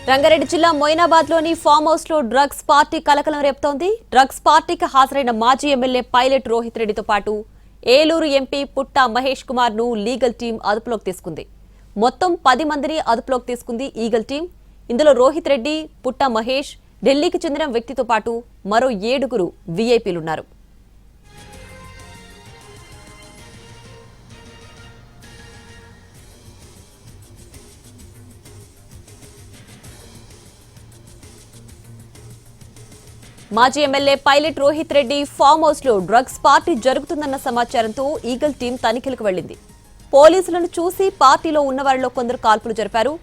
రంగారెడ్డి జిల్లా మొయినాబాద్ లోని farm house లో డ్రగ్స్ పార్టీ కలకలం రేపుతోంది. డ్రగ్స్ పార్టీకి హాజరైన మాజీ ఎమ్మెల్యే పైలట్ రోహిత్ రెడ్డితో పాటు ఏలూరు ఎంపీ పుట్టా మహేష్ కుమార్ ను లీగల్ టీం అదుపులోకి తీసుకుంది. మొత్తం 10 మందిని అదుపులోకి తీసుకుంది ఈగల్ టీం. ఇందులో రోహిత్ రెడ్డి, పుట్టా మహేష్, ఢిల్లీకి చెందిన వ్యక్తితో పాటు మరో 7 వీఐపీలున్నారు. మాజీ MLA pilot Rohit Reddy farm house లో డ్రగ్స్ పార్టీ జరుగుతుందన్న సమాచారంతో ఈగల్ టీం తనిఖీలకు వెళ్లింది. పోలీసులను చూసి పార్టీలో ఉన్నవారిలో కొందరు కాల్పులు జరిపారు.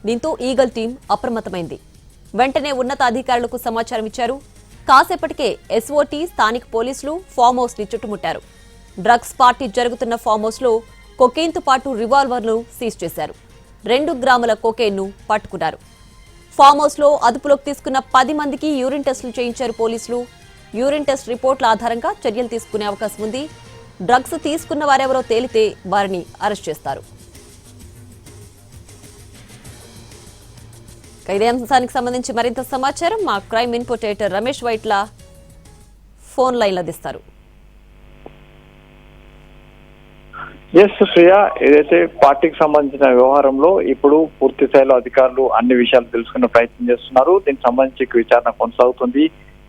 దీంతో ఈగల్ టీం అప్రమత్తమైంది. వెంటనే ఉన్నతాధికారులకు సమాచారం ఇచ్చారు. కాసేపటికే ఎస్ఓటీ, స్థానిక పోలీసులు ఫామ్ హౌస్ ని చుట్టుముట్టారు. డ్రగ్స్ పార్టీ జరుగుతున్న ఫామ్ హౌస్ లో కొకైన్తో పాటు రివాల్వర్ను సీజ్ చేశారు. 2 గ్రాముల కొకైన్ ను పట్టుకున్నారు. ఫామ్ హౌస్ లో అదుపులోకి తీసుకున్న 10 మందికి యూరిన్ టెస్టులు చేయించారు పోలీసులు. యూరిన్ టెస్ట్ రిపోర్ట్ల ఆధారంగా చర్యలు తీసుకునే అవకాశం ఉంది. డ్రగ్స్ తీసుకున్న వారెవరో తేలితే వారిని అరెస్ట్ చేస్తారు. ఇదే అంశానికి సంబంధించి మరింత సమాచారం మా క్రైమ్ ఇన్పుటేటర్ రమేష్ వైట్ల ఫోన్ లైన్ అందిస్తారు. ఎస్ ప్రియా, ఏదైతే పార్టీకి సంబంధించిన వ్యవహారంలో ఇప్పుడు పూర్తి స్థాయిలో అధికారులు అన్ని విషయాలు తెలుసుకునే ప్రయత్నం చేస్తున్నారు. దీనికి సంబంధించి విచారణ కొనసాగుతుంది.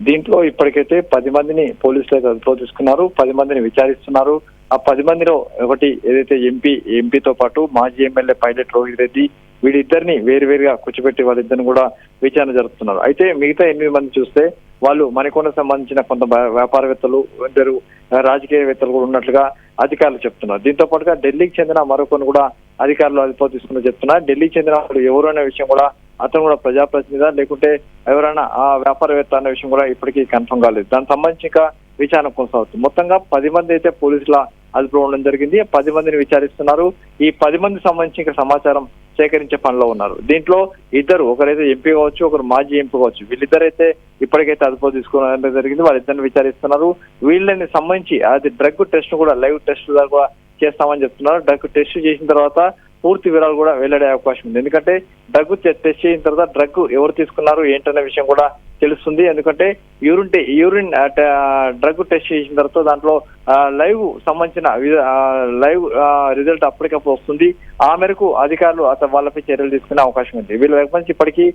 దీంట్లో ఇప్పటికైతే 10 మందిని పోలీసులు అదుపులో తీసుకున్నారు. 10 మందిని విచారిస్తున్నారు. ఆ 10 మందిలో ఒకటి ఏదైతే ఎంపీతో పాటు మాజీ ఎమ్మెల్యే పైలట్ రోహిత్ రెడ్డి, వీళ్ళిద్దరిని వేరువేరుగా కూర్చోబెట్టి వాళ్ళిద్దరిని కూడా విచారణ జరుపుతున్నారు. అయితే మిగతా 8 మంది చూస్తే వాళ్ళు మణికొండకు సంబంధించిన కొంత వ్యాపారవేత్తలు, 2 రాజకీయవేత్తలు కూడా ఉన్నట్లుగా అధికారులు చెప్తున్నారు. దీంతో పాటుగా ఢిల్లీకి చెందిన మరొకరు కూడా అధికారులు అదుపులో తీసుకుని చెప్తున్నారు. ఢిల్లీకి చెందిన వాళ్ళు ఎవరు అనే విషయం కూడా, అతను కూడా ప్రజాప్రతినిధి లేకుంటే ఎవరైనా ఆ వ్యాపారవేత్త అనే విషయం కూడా ఇప్పటికీ కన్ఫర్మ్ కాలేదు. దానికి సంబంధించి ఇంకా విచారణ కొనసాగుతుంది. మొత్తంగా 10 మంది అయితే పోలీసుల అదుపులో ఉండడం జరిగింది. 10 మందిని విచారిస్తున్నారు. ఈ 10 మందికి సంబంధించి ఇంకా సమాచారం సేకరించే పనిలో ఉన్నారు. దీంట్లో ఒకరైతే ఎంపీ కావచ్చు, ఒకరు మాజీ ఎంపీ కావచ్చు. వీళ్ళిద్దరైతే ఇప్పటికైతే అదుపులో తీసుకోవడం జరిగింది. వాళ్ళిద్దరిని విచారిస్తున్నారు. వీళ్ళని సంబంధించి అది డ్రగ్ టెస్ట్ కూడా, లైవ్ టెస్ట్ కూడా చేస్తామని చెప్తున్నారు. డ్రగ్ టెస్ట్ చేసిన తర్వాత పూర్తి వివరాలు కూడా వెల్లడే అవకాశం ఉంది. ఎందుకంటే డ్రగ్ టెస్ట్ చేసిన తర్వాత డ్రగ్ ఎవరు తీసుకున్నారు ఏంటనే విషయం కూడా తెలుస్తుంది. ఎందుకంటే యూరిన్ డ్రగ్ టెస్ట్ చేసిన తర్వాత దాంట్లో లైవ్ సంబంధించిన లైవ్ రిజల్ట్ అప్పటికప్పుడు వస్తుంది. ఆ మేరకు అధికారులు వాళ్ళపై చర్యలు తీసుకునే అవకాశం ఉంది. వీళ్ళ దగ్గర నుంచి ఇప్పటికీ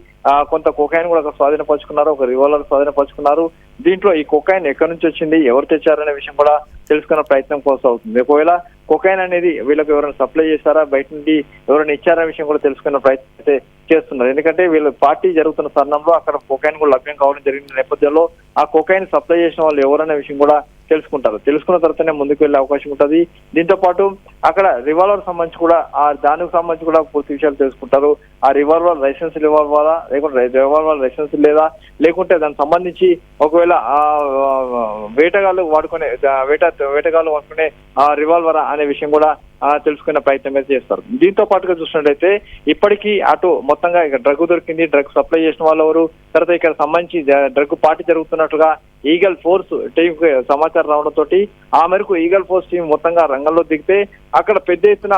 కొంత కొకైన్ కూడా స్వాధీనపరుచుకున్నారు, ఒక రివాల్వర్ స్వాధీనపరుచుకున్నారు. దీంట్లో ఈ కొకైన్ ఎక్కడి నుంచి వచ్చింది, ఎవరు తెచ్చారనే విషయం కూడా తెలుసుకునే ప్రయత్నం కొనసాగుతుంది. ఒకవేళ కొకైన్ అనేది వీళ్ళకి ఎవరైనా సప్లై చేశారా, బయట నుండి ఎవరైనా ఇచ్చారనే విషయం కూడా తెలుసుకునే ప్రయత్నం అయితే చేస్తున్నారు. ఎందుకంటే వీళ్ళు పార్టీ జరుగుతున్న తరుణంలో అక్కడ కొకైన్ కూడా లభ్యం కావడం జరిగిన నేపథ్యంలో ఆ కొకైన్ సప్లై చేసిన వాళ్ళు ఎవరనే విషయం కూడా తెలుసుకుంటారు. తెలుసుకున్న తర్వాతనే ముందుకు వెళ్లే అవకాశం ఉంటుంది. దీంతో పాటు అక్కడ రివాల్వర్ సంబంధించి కూడా దానికి సంబంధించి కూడా పూర్తి విషయాలు తెలుసుకుంటారు. ఆ రివాల్వర్ లైసెన్స్ రివాల్వరా, లేకుంటే రివాల్వర్ లైసెన్స్ లేదా, లేకుంటే దానికి సంబంధించి ఒకవేళ వేటగాళ్ళు వాడుకునే రివాల్వరా అనే విషయం కూడా తెలుసుకునే ప్రయత్నం అయితే చేస్తారు. దీంతో పాటుగా చూసినట్లయితే ఇప్పటికీ అటు మొత్తంగా ఇక డ్రగ్ దొరికింది, డ్రగ్ సప్లై చేసిన వాళ్ళు ఎవరు, తర్వాత ఇక్కడ సంబంధించి డ్రగ్ పార్టీ జరుగుతున్నట్టుగా ఈగల్ ఫోర్స్ టీం సమాచారం రావడంతో ఆ మేరకు ఈగల్ ఫోర్స్ టీం మొత్తంగా రంగంలో దిగితే అక్కడ పెద్ద ఎత్తున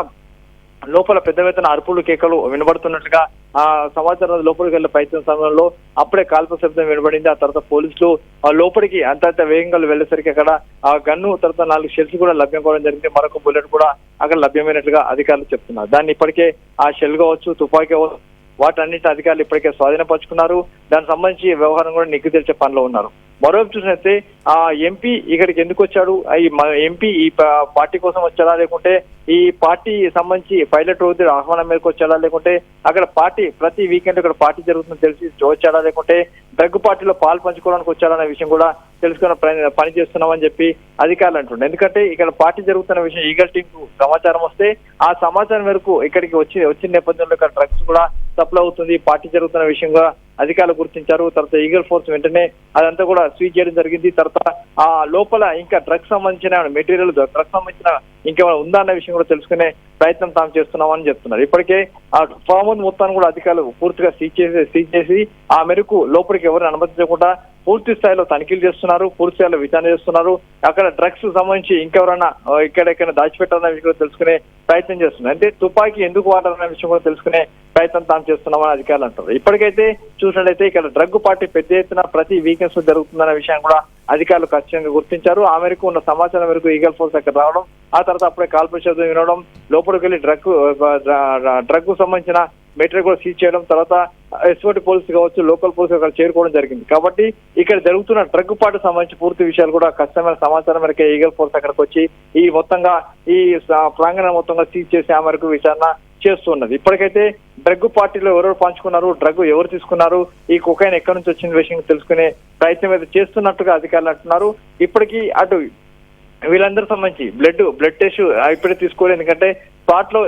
అరుపులు, కేకలు వినబడుతున్నట్లుగా ఆ సమాచారం లోపలికి వెళ్లే ప్రయత్నం సమయంలో అప్పుడే కాల్పుల శబ్దం వినబడింది. ఆ తర్వాత పోలీసులు లోపలికి అంత వేగంగా వెళ్ళేసరికి అక్కడ ఆ గన్ను, తర్వాత 4 షెల్స్ కూడా లభ్యం కావడం జరిగింది. మరొక బుల్లెట్ కూడా అక్కడ లభ్యమైనట్లుగా అధికారులు చెప్తున్నారు. దాన్ని ఇప్పటికే ఆ షెల్ కావచ్చు, తుపాకీ కావచ్చు, వాటన్నిటి అధికారులు ఇప్పటికే స్వాధీనపరుచుకున్నారు. దానికి సంబంధించి వ్యవహారం కూడా నిగ్గు తెరిచే పనిలో ఉన్నారు. మరోవైపు చూసినట్లయితే ఆ ఎంపీ ఇక్కడికి ఎందుకు వచ్చాడు, ఎంపీ ఈ పార్టీ కోసం వచ్చాడా, లేకుంటే ఈ పార్టీ సంబంధించి పైలట్ రోహిత్ ఆహ్వానం మేరకు వచ్చాడా, లేకుంటే అక్కడ పార్టీ ప్రతి వీకెండ్ ఇక్కడ పార్టీ జరుగుతుందని తెలిసి వచ్చాడా, లేకుంటే డ్రగ్ పార్టీలో పాలు పంచుకోవడానికి వచ్చాడనే విషయం కూడా తెలుసుకున్న పని చేస్తున్నామని చెప్పి అధికారులు అంటున్నారు. ఎందుకంటే ఇక్కడ పార్టీ జరుగుతున్న విషయం ఈగల్ టీం కు సమాచారం వస్తే ఆ సమాచారం మేరకు ఇక్కడికి వచ్చిన నేపథ్యంలో ఇక్కడ డ్రగ్స్ కూడా సప్లై అవుతుంది, పార్టీ జరుగుతున్న విషయంగా అధికారులు గుర్తించారు. తర్వాత ఈగల్ ఫోర్స్ వెంటనే అదంతా కూడా సీజ్ చేయడం జరిగింది. తర్వాత ఆ లోపల ఇంకా డ్రగ్స్ సంబంధించిన మెటీరియల్, డ్రగ్స్ సంబంధించిన ఇంకేమైనా ఉందా అన్న విషయం కూడా తెలుసుకునే ప్రయత్నం తాము చేస్తున్నామని చెప్తున్నారు. ఇప్పటికే ఆ ఫామ్ హౌస్ మొత్తాన్ని కూడా అధికారులు పూర్తిగా సీజ్ చేసి ఆ మేరకు లోపలికి ఎవరిని అనుమతించకుండా పూర్తి స్థాయిలో తనిఖీలు చేస్తున్నారు, పూర్తి స్థాయిలో విచారణ చేస్తున్నారు. అక్కడ డ్రగ్స్ సంబంధించి ఇంకెవరైనా ఇక్కడెక్కడ దాచిపెట్టాలన్న విషయం కూడా తెలుసుకునే ప్రయత్నం చేస్తున్నారు. అంటే తుపాకీ ఎందుకు వాడాలన్న విషయం కూడా తెలుసుకునే ప్రయత్నం తాము చేస్తున్నామని అధికారులు అంటారు. ఇప్పటికైతే చూసినట్లయితే ఇక్కడ డ్రగ్ పార్టీ పెద్ద ఎత్తున ప్రతి వీకెండ్స్ జరుగుతుందన్న విషయం కూడా అధికారులు ఖచ్చితంగా గుర్తించారు. ఆ మేరకు ఉన్న సమాచారం మేరకు ఈగల్ ఫోర్స్ అక్కడ రావడం, ఆ తర్వాత అప్పుడే కాల్పుల శబ్దం వినడం, లోపలికి వెళ్లి డ్రగ్ సంబంధించిన మెటీరియల్ కూడా సీజ్ చేయడం, తర్వాత ఎస్ఓటి పోలీసు కావచ్చు, లోకల్ పోలీసు అక్కడ చేరుకోవడం జరిగింది. కాబట్టి ఇక్కడ జరుగుతున్న డ్రగ్ పాటు సంబంధించి పూర్తి విషయాలు కూడా ఖచ్చితమైన సమాచారం మేరకు ఈగల్ ఫోర్స్ అక్కడికి వచ్చి ఈ మొత్తంగా ఈ ప్రాంగణం మొత్తంగా సీజ్ చేసి ఆ మేరకు విచారణ చేస్తున్నది. ఇప్పటికైతే డ్రగ్ పార్టీలో ఎవరెవరు పంచుకున్నారు, డ్రగ్ ఎవరు తీసుకున్నారు, ఈ కొకైన్ ఎక్కడి నుంచి వచ్చిన విషయం తెలుసుకునే ప్రయత్నం అయితే చేస్తున్నట్టుగా అధికారులు అంటున్నారు. ఇప్పటికీ అటు వీళ్ళందరూ సంబంధించి బ్లడ్ టెస్ట్ ఇప్పుడే తీసుకోలేదు. ఎందుకంటే స్పాట్ లో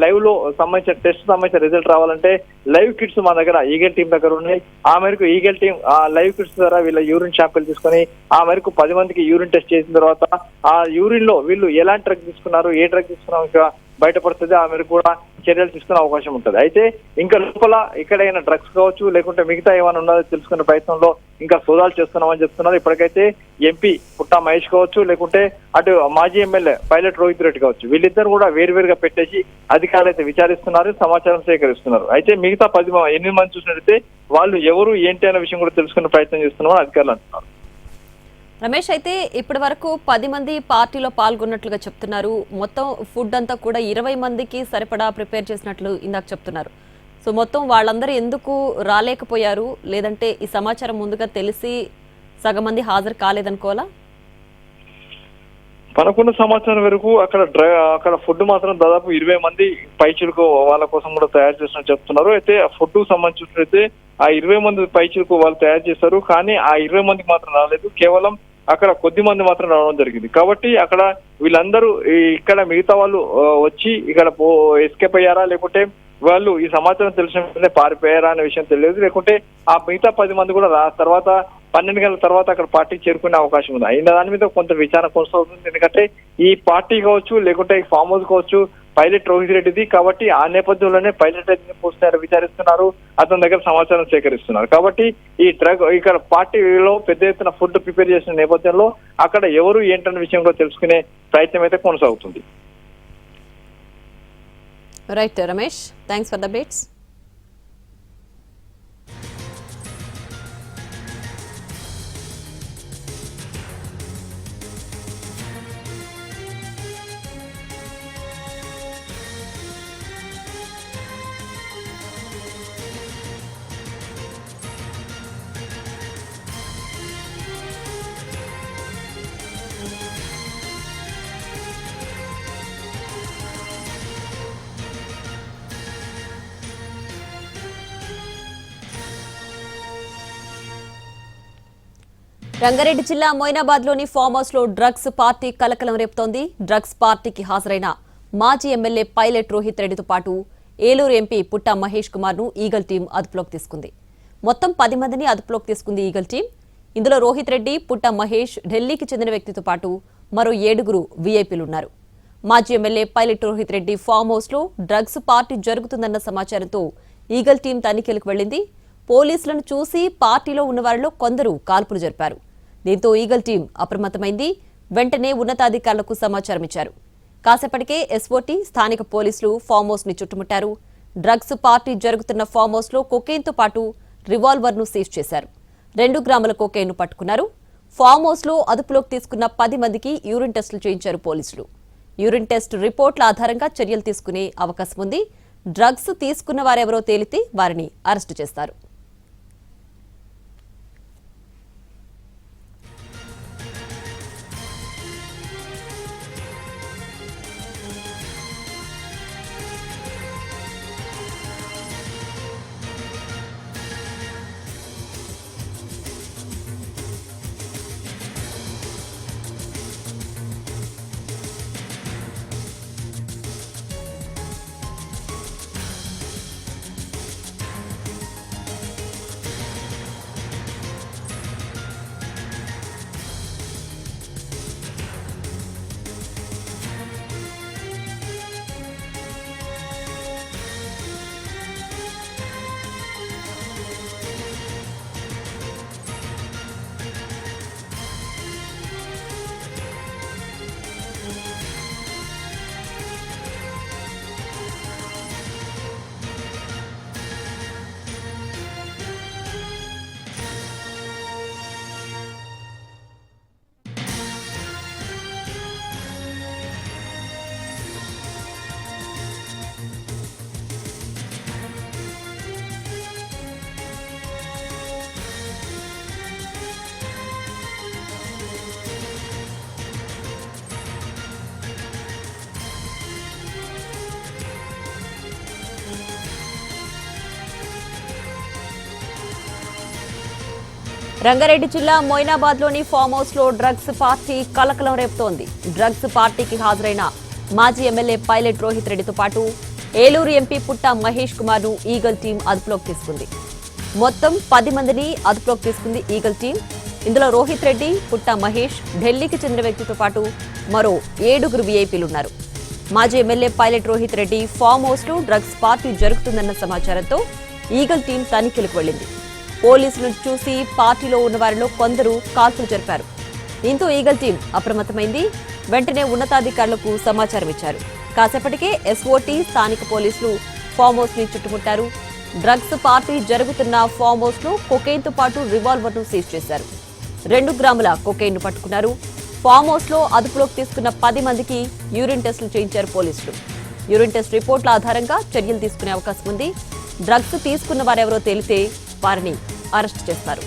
లైవ్ లో సంబంధించిన టెస్ట్ సంబంధించిన రిజల్ట్ రావాలంటే లైవ్ కిట్స్ మా దగ్గర ఈగల్ టీం దగ్గర ఉన్నాయి. ఆ మేరకు ఈగల్ టీం ఆ లైవ్ కిట్స్ ద్వారా వీళ్ళ యూరిన్ శాంపిల్ తీసుకొని ఆ మేరకు 10 మందికి యూరిన్ టెస్ట్ చేసిన తర్వాత ఆ యూరిన్ లో వీళ్ళు ఎలాంటి డ్రగ్ తీసుకున్నారు, ఏ డ్రగ్ తీసుకున్నాం ఇంకా బయటపడుతుంది. ఆ మేరకు కూడా చర్యలు తీసుకునే అవకాశం ఉంటుంది. అయితే ఇంకా లోపల ఎక్కడైనా డ్రగ్స్ కావచ్చు, లేకుంటే మిగతా ఏమైనా ఉన్నదో తెలుసుకునే ప్రయత్నంలో ఇంకా సోదాలు చేస్తున్నామని చెప్తున్నారు. ఇప్పటికైతే ఎంపీ పుట్టా మహేష్ కావచ్చు, లేకుంటే అటు మాజీ ఎమ్మెల్యే పైలట్ రోహిత్ రెడ్డి కావచ్చు, వీళ్ళిద్దరు కూడా వేరువేరుగా పెట్టేసి అధికారులు అయితే విచారిస్తున్నారు, సమాచారం సేకరిస్తున్నారు. అయితే మిగతా 8 మంది చూసినట్లయితే వాళ్ళు ఎవరు ఏంటి అనే విషయం కూడా తెలుసుకునే ప్రయత్నం చేస్తున్నామని అధికారులు అంటున్నారు. రమేష్, అయితే ఇప్పటి వరకు 10 మంది పార్టీలో పాల్గొన్నట్లుగా చెప్తున్నారు. మొత్తం ఫుడ్ అంతా కూడా 20 మందికి సరిపడా ప్రిపేర్ చేసినట్లు ఇందాక చెప్తున్నారు. సో మొత్తం వాళ్ళందరూ ఎందుకు రాలేకపోయారు? లేదంటే ఈ సమాచారం ముందుగా తెలిసి సగం మంది హాజరు కాలేదనుకోవాలా? మనకున్న సమాచారం వరకు అక్కడ ఫుడ్ మాత్రం దాదాపు 20 మంది పైచులకు వాళ్ళ కోసం కూడా తయారు చేసినట్టు చెప్తున్నారు. అయితే ఆ ఫుడ్ సంబంధించినట్లయితే ఆ 20 మంది పైచులకు వాళ్ళు తయారు చేస్తారు, కానీ ఆ 20 మందికి మాత్రం రాలేదు. కేవలం అక్కడ కొద్ది మంది మాత్రం రావడం జరిగింది. కాబట్టి అక్కడ వీళ్ళందరూ ఇక్కడ మిగతా వాళ్ళు వచ్చి ఇక్కడ ఎస్కేప్ అయ్యారా, లేకుంటే వాళ్ళు ఈ సమాచారం తెలిసిన వెంటనే పారిపోయారా అనే విషయం తెలియదు. లేకుంటే ఆ మిగతా 10 మంది కూడా తర్వాత 12 గంటల తర్వాత అక్కడ పార్టీకి చేరుకునే అవకాశం ఉంది. అయిన దాని మీద కొంత విచారణ కొనసాగుతుంది. ఎందుకంటే ఈ పార్టీ కావచ్చు, లేకుంటే ఈ ఫామ్ హౌస్ కావచ్చు పైలట్ రోహిత్ రెడ్డిది. కాబట్టి ఆ నేపథ్యంలోనే పైలట్ రెడ్డిని పూర్తిగా విచారిస్తున్నారు, అతని దగ్గర సమాచారం సేకరిస్తున్నారు. కాబట్టి ఈ డ్రగ్ ఇక్కడ పార్టీలో పెద్ద ఎత్తున ఫుడ్ ప్రిపేర్ చేసిన నేపథ్యంలో అక్కడ ఎవరు ఏంటన్న విషయం కూడా తెలుసుకునే ప్రయత్నం అయితే కొనసాగుతుంది. Right Ramesh, thanks for the updates. Rangareddy జిల్లా మొయినాబాద్ లోని ఫామ్ హౌస్ లో డ్రగ్స్ పార్టీ కలకలం రేపుతోంది. డ్రగ్స్ పార్టీకి హాజరైన మాజీ ఎమ్మెల్యే పైలట్ రోహిత్ రెడ్డితో పాటు ఏలూరు ఎంపీ పుట్టా మహేష్ కుమార్ ను ఈగల్ టీం అదుపులోకి తీసుకుంది. మొత్తం 10 మందిని అదుపులోకి తీసుకుంది ఈగల్ టీం. ఇందులో రోహిత్ రెడ్డి, పుట్టా మహేష్, ఢిల్లీకి చెందిన వ్యక్తితో పాటు మరో 7 వీఐపీలున్నారు. మాజీ MLA pilot Rohit Reddy farm house లో డ్రగ్స్ పార్టీ జరుగుతుందన్న సమాచారంతో ఈగల్ టీం తనిఖీలకు వెళ్లింది. పోలీసులను చూసి పార్టీలో ఉన్నవారిలో కొందరు కాల్పులు జరిపారు. దీంతో ఈగల్ టీం అప్రమత్తమైంది. వెంటనే ఉన్నతాధికారులకు సమాచారం ఇచ్చారు. కాసేపటికే ఎస్ఓటీ, స్థానిక పోలీసులు ఫామ్ హౌస్ ని చుట్టుముట్టారు. డ్రగ్స్ పార్టీ జరుగుతున్న ఫామ్ హౌస్ లో కొకైన్తో పాటు రివాల్వర్ ను సీజ్ చేశారు. 2 గ్రాముల కొకైన్ ను పట్టుకున్నారు. ఫామ్ హౌస్ లో అదుపులోకి తీసుకున్న 10 మందికి యూరిన్ టెస్టులు చేయించారు పోలీసులు. యూరిన్ టెస్ట్ రిపోర్ట్ల ఆధారంగా చర్యలు తీసుకునే అవకాశం ఉంది. డ్రగ్స్ తీసుకున్న వారెవరో తేలితే వారిని అరెస్టు చేస్తారు. రంగారెడ్డి జిల్లా మొయినాబాద్ లోని ఫామ్ హౌస్ లో డ్రగ్స్ పార్టీ కలకలం రేపుతోంది. డ్రగ్స్ పార్టీకి హాజరైన మాజీ ఎమ్మెల్యే పైలట్ రోహిత్ రెడ్డితో పాటు ఏలూరు ఎంపీ పుట్ట మహేష్ కుమార్ ను ఈగల్ టీం అదుపులోకి తీసుకుంది. మొత్తం 10 మందిని అదుపులోకి తీసుకుంది ఈగల్ టీం. ఇందులో రోహిత్ రెడ్డి, పుట్ట మహేష్, ఢిల్లీకి చెందిన వ్యక్తితో పాటు మరో 7 వీఐపీలున్నారు. మాజీ MLA pilot Rohit Reddy farm house లో డ్రగ్స్ పార్టీ జరుగుతుందన్న సమాచారంతో ఈగల్ టీం తనిఖీలకు వెళ్లింది. పోలీసులను చూసి పార్టీలో ఉన్న వారిలో కొందరు కాల్పులు జరిపారు. దీంతో ఈగల్ టీం అప్రమత్తమైంది. వెంటనే ఉన్నతాధికారులకు సమాచారం ఇచ్చారు. కాసేపటికే ఎస్ఓటీ, స్థానిక పోలీసులు ఫామ్ హౌస్ ని చుట్టుముట్టారు. డ్రగ్స్ పార్టీ జరుగుతున్న ఫామ్ హౌస్ లో కొకైన్ తో పాటు రివాల్వర్ ను సీజ్ చేశారు. 2 గ్రాముల కొకైన్ ను పట్టుకున్నారు. ఫామ్ హౌస్ లో అదుపులోకి తీసుకున్న 10 మందికి యూరిన్ టెస్టులు చేయించారు పోలీసులు. యూరిన్ టెస్ట్ రిపోర్టుల ఆధారంగా చర్యలు తీసుకునే అవకాశం ఉంది. డ్రగ్స్ తీసుకున్న వారెవరో తేలితే వారిని అరెస్ట్ చేస్తారు.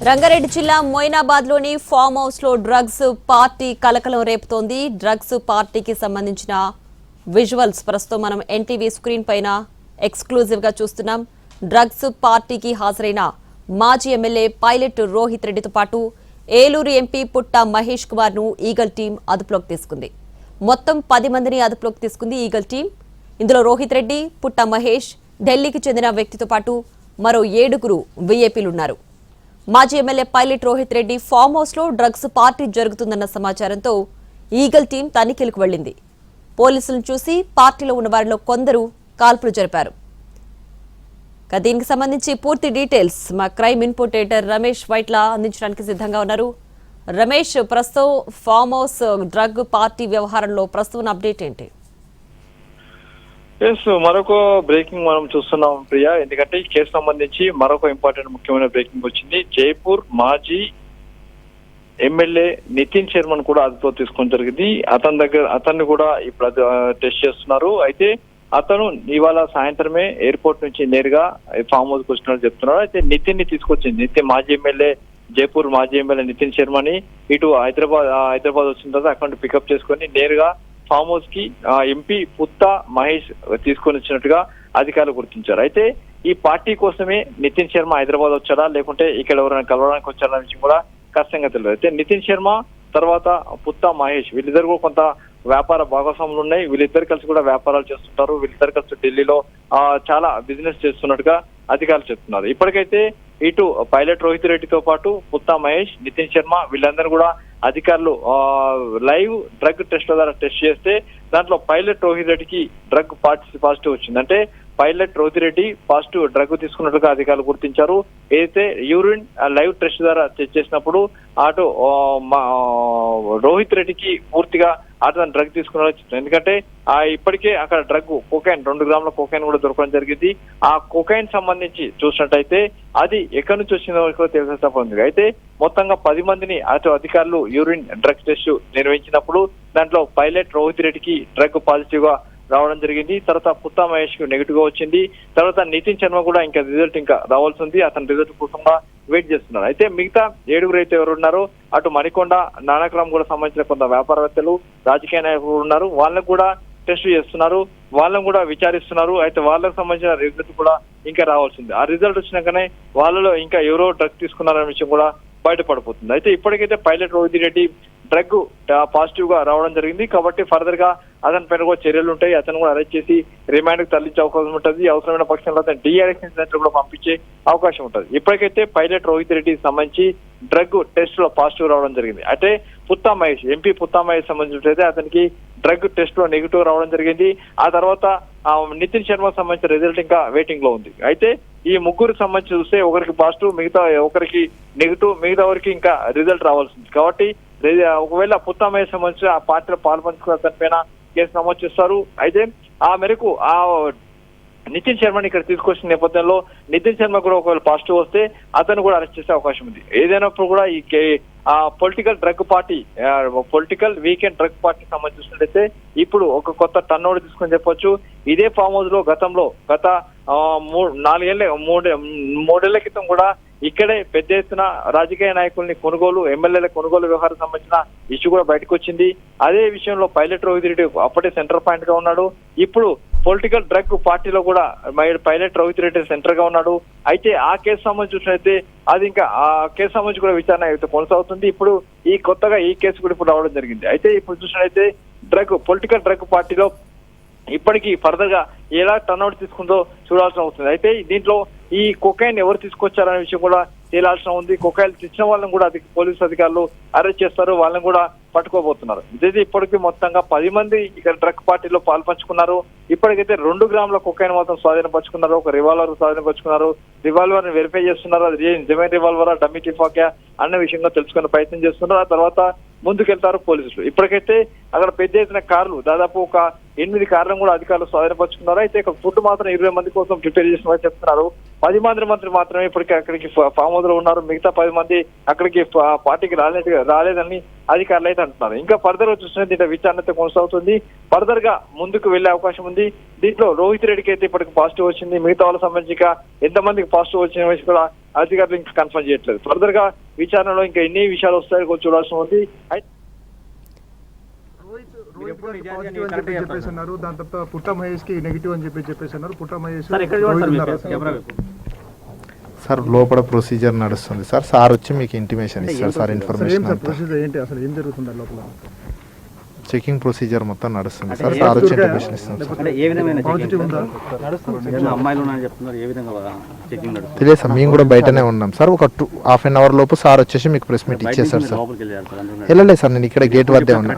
రంగారెడ్డి జిల్లా మొయినాబాద్ లోని ఫామ్ హౌస్ లో డ్రగ్స్ పార్టీ కలకలం రేపుతోంది. డ్రగ్స్ పార్టీకి సంబంధించిన విజువల్స్ ప్రస్తుతం మనం ఎన్టీవీ స్క్రీన్ పైన ఎక్స్క్లూజివ్ గా చూస్తున్నాం. డ్రగ్స్ పార్టీకి హాజరైన మాజీ ఎమ్మెల్యే పైలట్ రోహిత్ రెడ్డితో పాటు ఏలూరు ఎంపీ పుట్ట మహేష్ కుమార్ ను ఈగల్ టీం అదుపులోకి తీసుకుంది. మొత్తం 10 మందిని అదుపులోకి తీసుకుంది ఈగల్ టీం. ఇందులో రోహిత్ రెడ్డి, పుట్ట మహేష్, ఢిల్లీకి చెందిన వ్యక్తితో పాటు మరో 7 వీఐపీలున్నారు. మాజీ MLA pilot Rohit Reddy farm house లో డ్రగ్స్ పార్టీ జరుగుతుందన్న సమాచారంతో ఈగల్ టీం తనిఖీలకు వెళ్లింది. పోలీసులను చూసి పార్టీలో ఉన్న వారిలో కొందరు కాల్పులు జరిపారు. దీనికి సంబంధించి పూర్తి డీటెయిల్స్ మా crime input editor Ramesh Vaitla అందించడానికి సిద్ధంగా ఉన్నారు. రమేష్, ప్రస్తుతం ఫామ్ హౌస్ డ్రగ్ పార్టీ వ్యవహారంలో ప్రస్తుతం అప్డేట్ ఏంటి? మరొక బ్రేకింగ్ మనం చూస్తున్నాం ప్రియా. ఎందుకంటే ఈ కేసు సంబంధించి మరొక ఇంపార్టెంట్ ముఖ్యమైన బ్రేకింగ్ వచ్చింది. జైపూర్ మాజీ ఎమ్మెల్యే నితిన్ శర్మను కూడా అదుపులో తీసుకోవడం జరిగింది. అతన్ని కూడా ఇప్పుడు టెస్ట్ చేస్తున్నారు. అయితే అతను ఇవాళ సాయంత్రమే ఎయిర్పోర్ట్ నుంచి నేరుగా ఫామ్ హౌస్ కు వచ్చినట్టు చెప్తున్నారు. అయితే నితిన్ ని తీసుకొచ్చింది. మాజీ ఎమ్మెల్యే జైపూర్ మాజీ ఎమ్మెల్యే నితిన్ శర్మని ఇటు హైదరాబాద్ వచ్చిన తర్వాత అక్కడ పికప్ చేసుకొని నేరుగా ఫామ్ హౌస్ కి ఎంపీ పుత్త మహేష్ తీసుకొని వచ్చినట్టుగా అధికారులు గుర్తించారు. అయితే ఈ పార్టీ కోసమే నితిన్ శర్మ హైదరాబాద్ వచ్చాడా లేకుంటే ఇక్కడ ఎవరైనా కలవడానికి వచ్చారన్న విషయం కూడా కష్టంగా తెలియదు. అయితే నితిన్ శర్మ తర్వాత పుత్త మహేష్ వీళ్ళిద్దరు కూడా కొంత వ్యాపార భాగస్వాములు ఉన్నాయి. వీళ్ళిద్దరు కలిసి కూడా వ్యాపారాలు చేస్తుంటారు. వీళ్ళిద్దరు కలిసి ఢిల్లీలో చాలా బిజినెస్ చేస్తున్నట్టుగా అధికారులు చెప్తున్నారు. ఇప్పటికైతే ఇటు పైలట్ రోహిత్ రెడ్డితో పాటు పుత్త మహేష్, నితిన్ శర్మ వీళ్ళందరూ కూడా అధికారులు లైవ్ డ్రగ్ టెస్ట్ ద్వారా టెస్ట్ చేస్తే దాంట్లో పైలట్ రోహిత్ రెడ్డికి డ్రగ్ పాజిటివ్ వచ్చింది. అంటే pilot Rohit Reddy positive drug తీసుకున్నట్టుగా అధికారులు గుర్తించారు. ఏదైతే యూరిన్ లైవ్ టెస్ట్ ద్వారా చెక్ చేసినప్పుడు అటు రోహిత్ రెడ్డికి పూర్తిగా అతను డ్రగ్ తీసుకున్న, ఎందుకంటే ఇప్పటికే అక్కడ డ్రగ్ కోకైన్ 2 గ్రాముల కోకైన్ కూడా దొరకడం జరిగింది. ఆ కోకైన్ సంబంధించి చూసినట్టయితే అది ఎక్కడి నుంచి వచ్చిందో కూడా తెలిసే తప్ప. అయితే మొత్తంగా 10 మందిని అటు అధికారులు యూరిన్ డ్రగ్ టెస్ట్ నిర్వహించినప్పుడు దాంట్లో పైలట్ రోహిత్ రెడ్డికి డ్రగ్ పాజిటివ్ గా రావడం జరిగింది. తర్వాత పుత్తా మహేష్ కు నెగిటివ్ గా వచ్చింది. తర్వాత నితిన్ శర్మ కూడా ఇంకా రిజల్ట్ ఇంకా రావాల్సి ఉంది. అతని రిజల్ట్ కోసం వెయిట్ చేస్తున్నారు. అయితే మిగతా 7 అయితే ఎవరు ఉన్నారో అటు మణికొండ, నానక్రామ్ కూడా సంబంధించిన కొంత వ్యాపారవేత్తలు, రాజకీయ నాయకులు ఉన్నారు. వాళ్ళకు కూడా టెస్ట్ చేస్తున్నారు, వాళ్ళని కూడా విచారిస్తున్నారు. అయితే వాళ్ళకి సంబంధించిన రిజల్ట్ కూడా ఇంకా రావాల్సింది. ఆ రిజల్ట్ వచ్చినాకనే వాళ్ళలో ఇంకా ఎవరో డ్రగ్ తీసుకున్నారనే విషయం కూడా బయటపడిపోతుంది. అయితే ఇప్పటికైతే pilot Rohit Reddy drug positive గా రావడం జరిగింది కాబట్టి ఫర్దర్ గా అతని పైన కూడా చర్యలు ఉంటాయి. అతను కూడా అరెస్ట్ చేసి రిమాండ్ కు తరలించే అవకాశం ఉంటుంది. అవసరమైన పక్షంలో అతను డీఅడిక్షన్ సెంటర్ కూడా పంపించే అవకాశం ఉంటుంది. ఇప్పటికైతే పైలట్ రోహిత్ రెడ్డికి సంబంధించి డ్రగ్ టెస్ట్ లో పాజిటివ్ రావడం జరిగింది. అయితే పుత్తా మహేష్ ఎంపీ పుత్తా మహేష్ సంబంధించినట్లయితే అతనికి డ్రగ్ టెస్ట్ లో నెగిటివ్ రావడం జరిగింది. ఆ తర్వాత నితిన్ శర్మ సంబంధించిన రిజల్ట్ ఇంకా వెయిటింగ్ లో ఉంది. అయితే ఈ ముగ్గురికి సంబంధించి చూస్తే ఒకరికి పాజిటివ్, మిగతా ఒకరికి నెగిటివ్, మిగతా వరకు ఇంకా రిజల్ట్ రావాల్సింది. కాబట్టి ఒకవేళ పుత్తా మహేష్ సంబంధించిన ఆ పార్టీలో పాల్పంచుకున్న దానిపైన కేసు నమోదు చేస్తారు. అయితే ఆ మేరకు ఆ నితిన్ శర్మని ఇక్కడ తీసుకొచ్చిన నేపథ్యంలో నితిన్ శర్మ కూడా ఒకవేళ పాజిటివ్ వస్తే అతను కూడా అరెస్ట్ చేసే అవకాశం ఉంది. ఏదైనప్పుడు కూడా ఈ political drug party, political weekend drug party సంబంధించినట్లయితే ఇప్పుడు ఒక కొత్త టర్న్ ఓవర్ తీసుకొని చెప్పొచ్చు. ఇదే ఫామ్ హౌస్ లో గత మూడేళ్ల క్రితం కూడా ఇక్కడే పెద్ద ఎత్తున రాజకీయ నాయకుల్ని కొనుగోలు, ఎమ్మెల్యేల కొనుగోలు వ్యవహారం సంబంధించిన ఇష్యూ కూడా బయటకు వచ్చింది. అదే విషయంలో పైలట్ రోహిత్ రెడ్డి అప్పటి సెంటర్ పాయింట్ గా ఉన్నాడు. ఇప్పుడు పొలిటికల్ డ్రగ్ పార్టీలో కూడా పైలట్ రోహిత్ రెడ్డి సెంటర్ గా ఉన్నాడు. అయితే ఆ కేసు సంబంధించినట్లయితే అది ఇంకా ఆ కేసు సంబంధించి కూడా విచారణ అయితే కొనసాగుతుంది. ఇప్పుడు ఈ కొత్తగా ఈ కేసు కూడా ఇప్పుడు రావడం జరిగింది. అయితే ఇప్పుడు చూసినట్లయితే పొలిటికల్ డ్రగ్ పార్టీలో ఇప్పటికీ ఫర్దర్ గా ఎలా టర్న్అవుట్ తీసుకుందో చూడాల్సిన అవుతుంది. అయితే దీంట్లో ఈ కొకైన్ ఎవరు తీసుకొచ్చారనే విషయం కూడా తేలాల్సిన ఉంది. కొకైన్ తెచ్చిన వాళ్ళని కూడా పోలీసు అధికారులు అరెస్ట్ చేస్తారు, వాళ్ళని కూడా పట్టుకోబోతున్నారు. ఇదైతే ఇప్పటికీ మొత్తంగా 10 మంది ఇక్కడ డ్రగ్ పార్టీలో పాల్పంచుకున్నారు. ఇప్పటికైతే 2 గ్రాముల కొకైన్ మొత్తం స్వాధీనపరుచుకున్నారు. ఒక రివాల్వర్ స్వాధీనపరుచుకున్నారు. రివాల్వర్ ని వెరిఫై చేస్తున్నారు. అది నిజమైన రివాల్వరా, డమ్మీ టిఫాక్యా అన్న విషయంగా తెలుసుకునే ప్రయత్నం చేస్తున్నారు. ఆ తర్వాత ముందుకెళ్తారు పోలీసులు. ఇప్పటికైతే అక్కడ పెద్ద ఎత్తున కార్లు, దాదాపు ఒక 8 కార్లను కూడా అధికారులు స్వాధీనపరుచుకున్నారు. అయితే ఇక్కడ ఫుడ్ మాత్రం 20 మంది కోసం ప్రిపేర్ చేసిన వాళ్ళు చెప్తున్నారు. 10 మంది మాత్రమే ఇప్పటికీ అక్కడికి ఫామ్ హౌస్ లో ఉన్నారు. మిగతా 10 మంది అక్కడికి పార్టీకి రాలేదని అధికారులు అయితే అంటున్నారు. ఇంకా ఫర్దర్ చూసిన దీంట్లో విచారణ అయితే కొనసాగుతుంది. ఫర్దర్ గా ముందుకు వెళ్లే అవకాశం ఉంది. దీంట్లో రోహిత్ రెడ్డికి అయితే ఇప్పటికి పాజిటివ్ వచ్చింది. మిగతా వాళ్ళకి సంబంధించి ఎంతమందికి పాజిటివ్ వచ్చిన విషయం కూడా అధికారులు ఇంకా కన్ఫర్మ్ చేయట్లేదు. ఫర్దర్ గా విచారణలో ఇంకా ఎన్ని విషయాలు వస్తాయో చూడాల్సి ఉంది. చెప్పేస్తున్నారు. దాని తర్వాత పుట్ట మహేష్ కి నెగిటివ్ అని చెప్పేస్తున్నారు. పుట్ట మహేష్ సార్ లోపల ప్రొసీజర్ నడుస్తుంది సార్ వచ్చి మీకు ఇంటిమేషన్ ఇస్తారు సార్. ఇన్ఫర్మేషన్ ఏంటి అసలు ఏం జరుగుతుంది లోపల? చెకింగ్ ప్రొసీజర్ మొత్తం నడుస్తుంది సార్ వచ్చి ఇంటిమేషన్ ఇస్తాం సార్. తెలియదు సార్, మేము కూడా బయటనే ఉన్నాం సార్. ఒక హాఫ్ అన్ అవర్ లోపు సార్ వచ్చేసి మీకు ప్రెస్ మీట్ ఇచ్చేసారు సార్. వెళ్ళలేదు సార్, నేను ఇక్కడ గేట్ వద్దే ఉన్నా.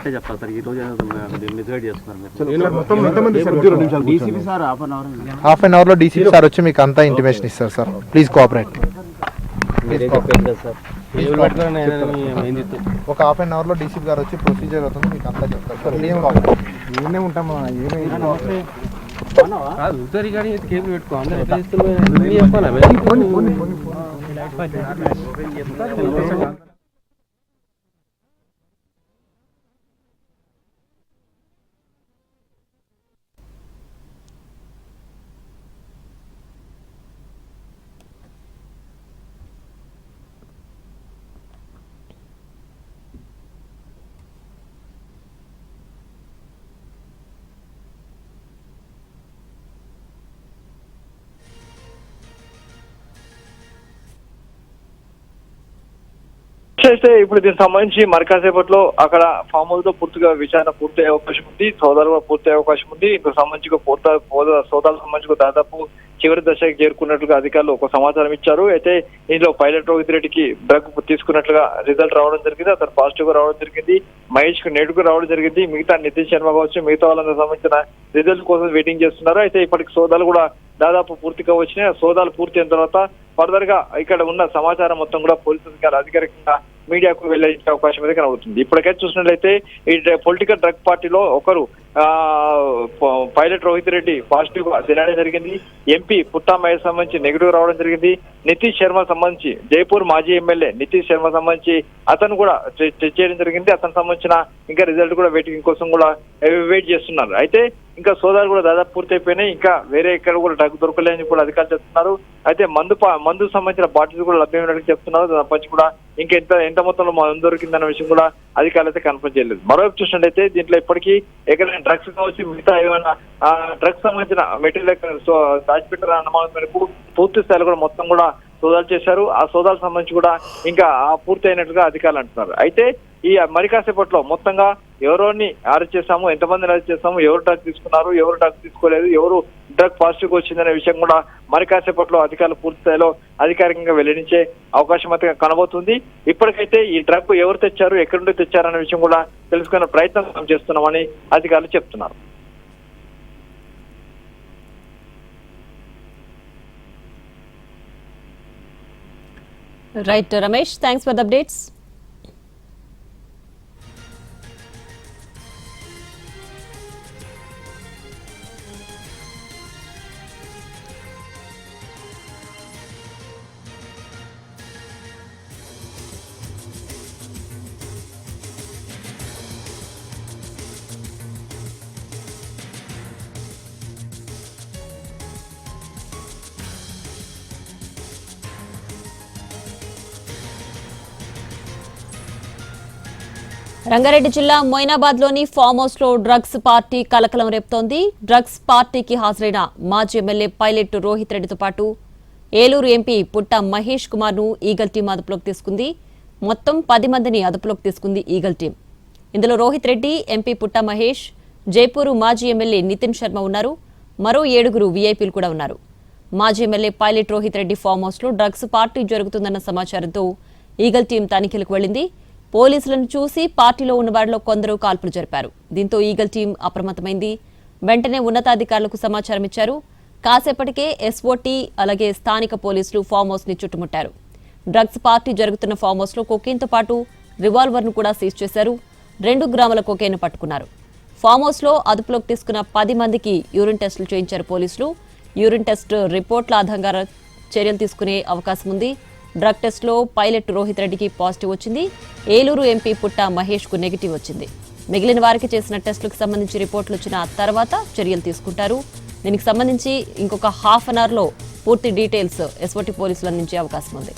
హాఫ్ అన్ అవర్ లో డీసీపీ సార్ వచ్చి మీకు అంతా ఇంటిమేషన్ ఇస్తారు సార్. Please cooperate. ఒక హాఫ్ అన్ అవర్ లో డీసీపీ గారు వచ్చి ప్రొసీజర్ అవుతుంది మీకు అంతా చెప్తారు సార్. నేనే ఉంటామా అయితే ఇప్పుడు దీనికి సంబంధించి మరి కాసేపట్లో అక్కడ ఫామ్ హౌస్ లో పూర్తిగా విచారణ పూర్తయ్యే అవకాశం ఉంది. సోదాలు కూడా పూర్తయ్యే అవకాశం ఉంది. ఇందుకు సంబంధించి సోదాలకు సంబంధించి దాదాపు చివరి దశకి చేరుకున్నట్లుగా అధికారులు ఒక సమాచారం ఇచ్చారు. అయితే ఇందులో పైలట్ రోహిత్ రెడ్డికి డ్రగ్ తీసుకున్నట్లుగా రిజల్ట్ రావడం జరిగింది. అతను పాజిటివ్ గా రావడం జరిగింది. మహేష్ కు నెగిటివ్ రావడం జరిగింది. మిగతా నితిన్ శర్మ కావచ్చు, మిగతా వాళ్ళకి సంబంధించిన రిజల్ట్ కోసం వెయిటింగ్ చేస్తున్నారు. అయితే ఇప్పటికి సోదాలు కూడా దాదాపు పూర్తిగా వచ్చినాయి. సోదాలు పూర్తి అయిన తర్వాత ఫర్దర్ గా ఇక్కడ ఉన్న సమాచారం మొత్తం కూడా పోలీసు అధికారులు అధికారికంగా మీడియాకు వెళ్లే అవకాశం అయితే కనబడుతుంది. ఇప్పటికైతే చూసినట్లయితే ఈ పొలిటికల్ డ్రగ్ పార్టీలో ఒకరు పైలట్ రోహిత్ రెడ్డి పాజిటివ్ గా తినడం జరిగింది. ఎంపీ పుట్టా మహేష్ సంబంధించి నెగిటివ్ రావడం జరిగింది. నితీష్ శర్మ సంబంధించి జైపూర్ మాజీ ఎమ్మెల్యే నితీష్ శర్మ సంబంధించి అతను కూడా చెక్ చేయడం జరిగింది. అతను సంబంధించిన ఇంకా రిజల్ట్ కూడా వెయిటింగ్ కోసం కూడా వెయిట్ చేస్తున్నారు. అయితే ఇంకా సోదాలు కూడా దాదాపు పూర్తయిపోయినాయి. ఇంకా వేరే ఎక్కడ కూడా డ్రగ్ దొరకలేని కూడా అధికారులు చెప్తున్నారు. అయితే మందుకు సంబంధించిన బాటిల్స్ కూడా లభ్యమైనట్టు చెప్తున్నారు. దాని కూడా ఇంకా ఎంత మొత్తంలో మందు దొరికిందన్న విషయం కూడా అధికారులు అయితే కన్ఫర్మ్ చేయలేదు. మరోవైపు చూసినట్టయితే దీంట్లో ఇప్పటికీ ఎక్కడైనా డ్రగ్స్ కావచ్చు, మిగతా ఏమైనా డ్రగ్స్ సంబంధించిన మెటీరియల్ దాచిపెట్టారన్న అనుమానం మేరకు పూర్తి స్థాయిలో కూడా మొత్తం కూడా సోదాలు చేశారు. ఆ సోదాలకు సంబంధించి కూడా ఇంకా పూర్తి అయినట్లుగా అధికారులు అంటున్నారు. అయితే ఈ మరి కాసేపట్లో మొత్తంగా ఎవరోని అరెస్ట్ చేశాము, ఎంతమందిని అరెస్ట్ చేశాము, ఎవరు డ్రగ్ తీసుకున్నారు, ఎవరు డ్రగ్ తీసుకోలేదు, ఎవరు డ్రగ్ పాజిటివ్ వచ్చిందనే విషయం కూడా మరి కాసేపట్లో అధికారులు పూర్తి స్థాయిలో అధికారికంగా వెల్లడించే అవకాశం అయితే కనబోతుంది. ఇప్పటికైతే ఈ డ్రగ్ ఎవరు తెచ్చారు, ఎక్కడి నుండి తెచ్చారనే విషయం కూడా తెలుసుకునే ప్రయత్నం చేస్తున్నామని అధికారులు చెప్తున్నారు. Right Ramesh, thanks for the updates. Rangareddy జిల్లా మొయినాబాద్లోని ఫామ్ హౌస్లో డ్రగ్స్ పార్టీ కలకలం రేపుతోంది. డ్రగ్స్ పార్టీకి హాజరైన మాజీ ఎమ్మెల్యే పైలట్ రోహిత్ రెడ్డితో పాటు ఏలూరు ఎంపీ పుట్ట మహేష్ కుమార్ను ఈగల్ టీం అదుపులోకి తీసుకుంది. మొత్తం 10 మందిని అదుపులోకి తీసుకుంది ఈగల్ టీం. ఇందులో రోహిత్ రెడ్డి, ఎంపీ పుట్ట మహేష్, జైపూరు మాజీ ఎమ్మెల్యే నితిన్ శర్మ ఉన్నారు. మరో 7 వీఐపీలు కూడా ఉన్నారు. మాజీ MLA pilot Rohit Reddy farm హౌస్లో డ్రగ్స్ పార్టీ జరుగుతుందన్న సమాచారంతో ఈగల్ టీం తనిఖీలకు వెళ్లింది. పోలీసులను చూసి పార్టీలో ఉన్న వారిలో కొందరు కాల్పులు జరిపారు. దీంతో ఈగల్ టీం అప్రమత్తమైంది. వెంటనే ఉన్నతాధికారులకు సమాచారం ఇచ్చారు. కాసేపటికే ఎస్ఓటీ అలాగే స్థానిక పోలీసులు ఫామ్ హౌస్ ని చుట్టుముట్టారు. డ్రగ్స్ పార్టీ జరుగుతున్న ఫామ్ హౌస్ లో కొకైన్తో పాటు రివాల్వర్ ను కూడా సీజ్ చేశారు. 2 గ్రాముల కొకైన్ పట్టుకున్నారు. ఫామ్ హౌస్ లో అదుపులోకి తీసుకున్న 10 మందికి యూరిన్ టెస్టులు చేయించారు పోలీసులు. యూరిన్ టెస్ట్ రిపోర్ట్ల ఆధారంగా చర్యలు తీసుకునే అవకాశం ఉంది. డ్రగ్ టెస్ట్ లో పైలట్ రోహిత్ రెడ్డికి పాజిటివ్ వచ్చింది. ఏలూరు ఎంపీ పుట్ట మహేష్ కు నెగిటివ్ వచ్చింది. మిగిలిన వారికి చేసిన టెస్టులకు సంబంధించి రిపోర్టులు వచ్చిన తర్వాత చర్యలు తీసుకుంటారు. దీనికి సంబంధించి ఇంకొక హాఫ్ అన్ అవర్ లో పూర్తి డీటెయిల్స్ ఎస్ఓటీ పోలీసులు అందించే అవకాశం ఉంది.